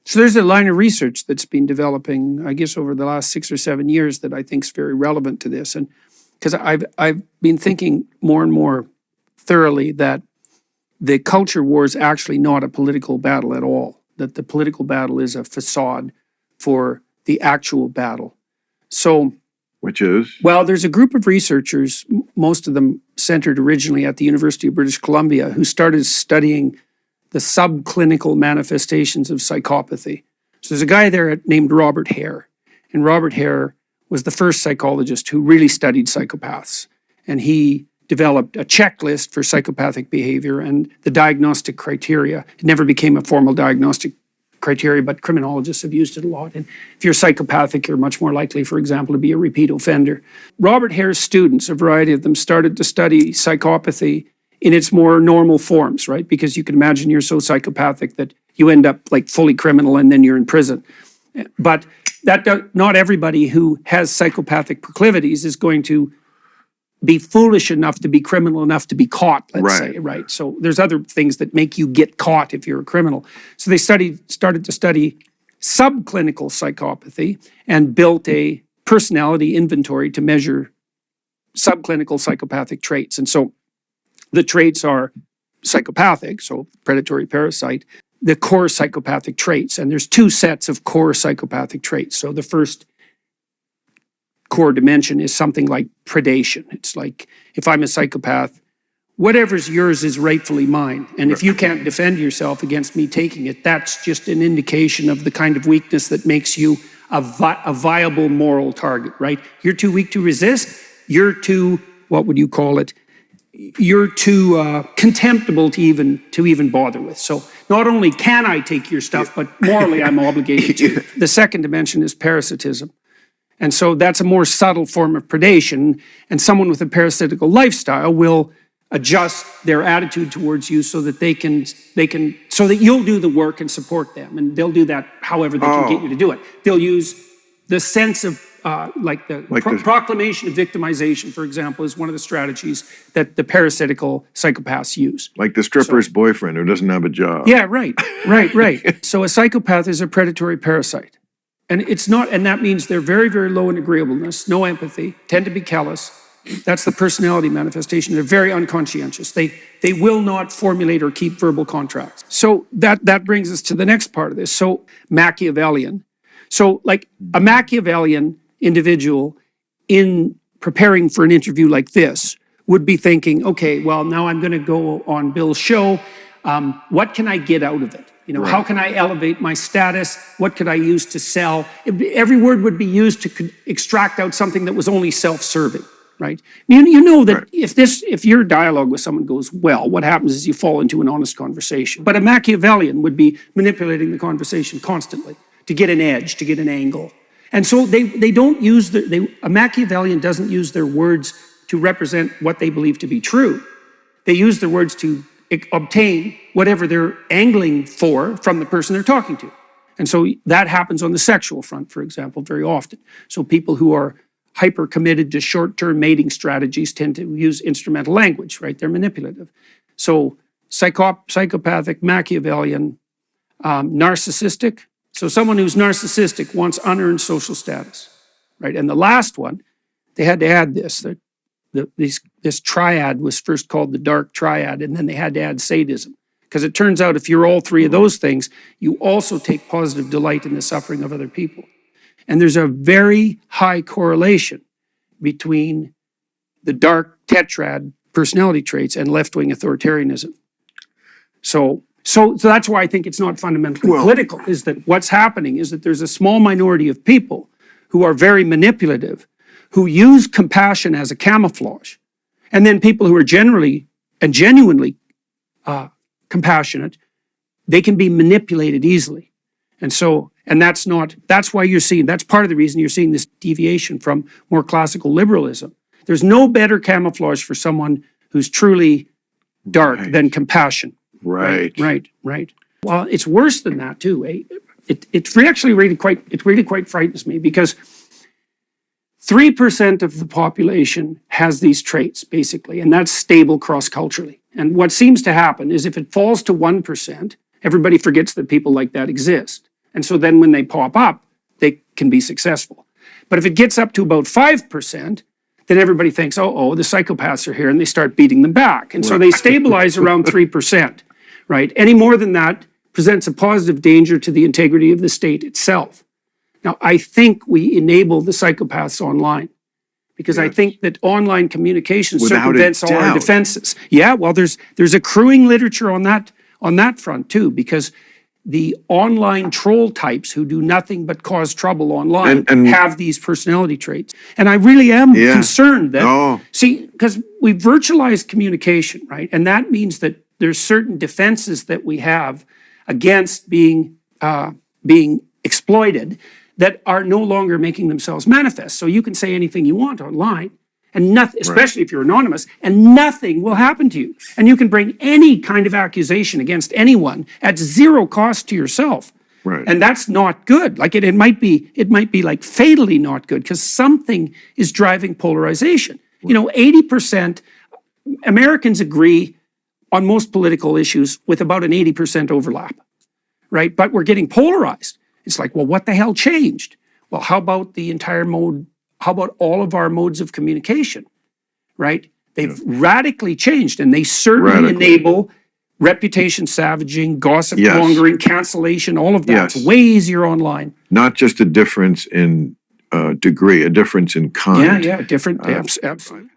So there's a line of research that's been developing, I guess, over the last 6 or 7 years that I think is very relevant to this. And because I've been thinking more and more thoroughly that the culture war is actually not a political battle at all, that the political battle is a facade for the actual battle. So, which is? Well, there's a group of researchers, most of them centered originally at the University of British Columbia, who started studying the subclinical manifestations of psychopathy. So there's a guy there named Robert Hare, and Robert Hare was the first psychologist who really studied psychopaths. And he developed a checklist for psychopathic behavior and the diagnostic criteria. It never became a formal diagnostic criteria, but criminologists have used it a lot. And if you're psychopathic, you're much more likely, for example, to be a repeat offender. Robert Hare's students, a variety of them, started to study psychopathy in its more normal forms, right? Because you can imagine you're so psychopathic that you end up like fully criminal and then you're in prison. But not everybody who has psychopathic proclivities is going to be foolish enough to be criminal enough to be caught, let's say, right? So there's other things that make you get caught if you're a criminal. So they started to study subclinical psychopathy and built a personality inventory to measure subclinical psychopathic traits. And so the traits are psychopathic, so predatory parasite, the core psychopathic traits. And there's two sets of core psychopathic traits. So the first core dimension is something like predation. It's like, if I'm a psychopath, whatever's yours is rightfully mine. And if you can't defend yourself against me taking it, that's just an indication of the kind of weakness that makes you a viable moral target, right? You're too weak to resist. You're too, what would you call it? You're too contemptible to even bother with. So not only can I take your stuff, but morally I'm obligated to. The second dimension is parasitism. And so that's a more subtle form of predation. And someone with a parasitical lifestyle will adjust their attitude towards you so that so that you'll do the work and support them. And they'll do that however they can get you to do it. They'll use the sense of, proclamation of victimization, for example, is one of the strategies that the parasitical psychopaths use. Like the stripper's boyfriend who doesn't have a job. Yeah, right. So a psychopath is a predatory parasite. And that means they're very, very low in agreeableness, no empathy, tend to be callous. That's the personality manifestation. They're very unconscientious. They will not formulate or keep verbal contracts. So that brings us to the next part of this. So Machiavellian. So like a Machiavellian individual in preparing for an interview like this would be thinking, okay, well, now I'm going to go on Bill's show. What can I get out of it? How can I elevate my status? What could I use to sell? Every word would be used to extract out something that was only self-serving, right? You know that if your dialogue with someone goes well, what happens is you fall into an honest conversation. But a Machiavellian would be manipulating the conversation constantly to get an edge, to get an angle. And so they don't use a Machiavellian doesn't use their words to represent what they believe to be true. They use their words to obtain whatever they're angling for from the person they're talking to. And so that happens on the sexual front, for example, very often. So people who are hyper committed to short-term mating strategies tend to use instrumental language, right? They're manipulative. So psychopathic, Machiavellian, narcissistic. So someone who's narcissistic wants unearned social status, right? And the last one, they had to add this, this triad was first called the dark triad, and then they had to add sadism. Because it turns out if you're all three of those things, you also take positive delight in the suffering of other people. And there's a very high correlation between the dark tetrad personality traits and left-wing authoritarianism. So that's why I think it's not fundamentally political, is that what's happening is that there's a small minority of people who are very manipulative, who use compassion as a camouflage. And then people who are generally and genuinely compassionate, they can be manipulated easily. And that's why you're seeing, that's part of the reason you're seeing this deviation from more classical liberalism. There's no better camouflage for someone who's truly dark than compassion. Right. Well, it's worse than that too. It really quite frightens me because 3% of the population has these traits, basically, and that's stable cross-culturally. And what seems to happen is if it falls to 1%, everybody forgets that people like that exist. And so then when they pop up, they can be successful. But if it gets up to about 5%, then everybody thinks, oh, the psychopaths are here, and they start beating them back. And so they stabilize around 3%, right? Any more than that presents a positive danger to the integrity of the state itself. Now, I think we enable the psychopaths online, because I think that online communication circumvents all our defenses. Yeah, well, there's accruing literature on that front too, because the online troll types who do nothing but cause trouble online have these personality traits. And I really am concerned that, see, because we virtualized communication, right? And that means that there's certain defenses that we have against being exploited that are no longer making themselves manifest. So you can say anything you want online, and nothing, especially if you're anonymous, and nothing will happen to you. And you can bring any kind of accusation against anyone at zero cost to yourself. Right. And that's not good. Like it might be like fatally not good, because something is driving polarization. You know, 80% Americans agree on most political issues with about an 80% overlap, right? But we're getting polarized. It's like, well, what the hell changed? Well, how about the entire mode? How about all of our modes of communication, right? They've radically changed, and they certainly enable reputation savaging, gossip mongering, cancellation, all of that. It's way easier online. Not just a difference in degree, a difference in kind. Yeah, different, absolutely.